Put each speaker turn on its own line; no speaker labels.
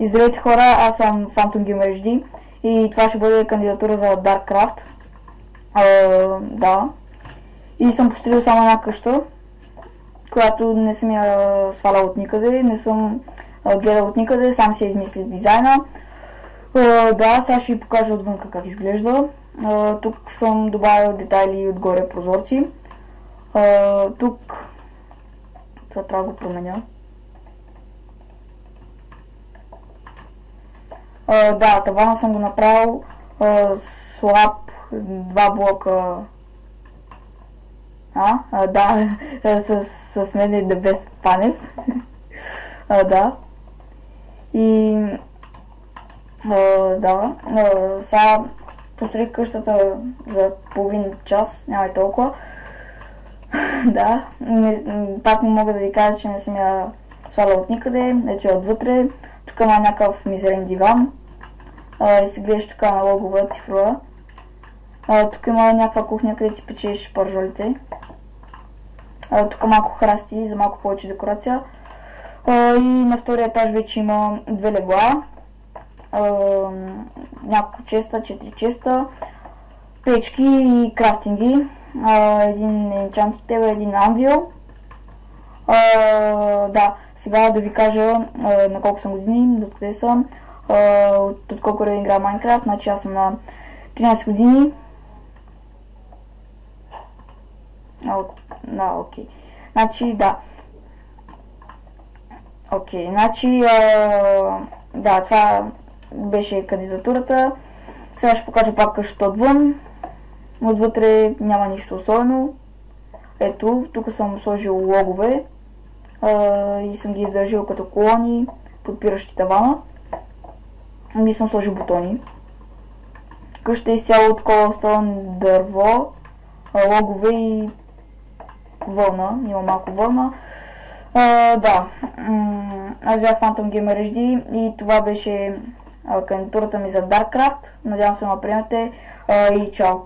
И здравейте хора, аз съм Phantom Gamer HD и това ще бъде кандидатура за Darkcraft. Да. И съм построил само една къща, която не съм я свалял от никъде, не съм гледал от никъде, сам си я измислих дизайна. Да, сега ще ви покажа отвънка как изглежда. Тук съм добавил детайли отгоре прозорци. Тук това трябва да го променя. Да, тавана съм го направил слаб, 2 блока. Да, с мен е Дебес Панев. Да. И да, сега построих къщата за половин час, няма и толкова. Да, пак не мога да ви кажа, че не съм я свалял от никъде. Ето я отвътре. Тук има някакъв мизерен диван. И се гледаш тук на логова цифрова. Тук има някаква кухня, където си печеш пържолите. Тук малко храсти за малко повече декорация. И на втория етаж вече има 2 легла. Няколко честа, 4 честа, печки и крафтинги. Един енчантик тебе, един анвил. Да, сега да ви кажа на колко съм години, до къде съм, от колко да играя Майнкрафт. Значи аз съм на 13 години. Окей. Значи, да. Окей, значи, да, това беше кандидатурата. Сега ще покажа пак къщата отвън. Отвътре няма нищо особено. Ето, тук съм сложил логове и съм ги издържил като колони, подпиращи тавана. И съм сложил бутони. Къщата е изцяло от cobblestone дърво, логове и вълна. Има малко вълна. Да, аз бях Phantom Gamer HD и това беше кандидатурата ми за Darkcraft. Надявам се да ме приемете и чао!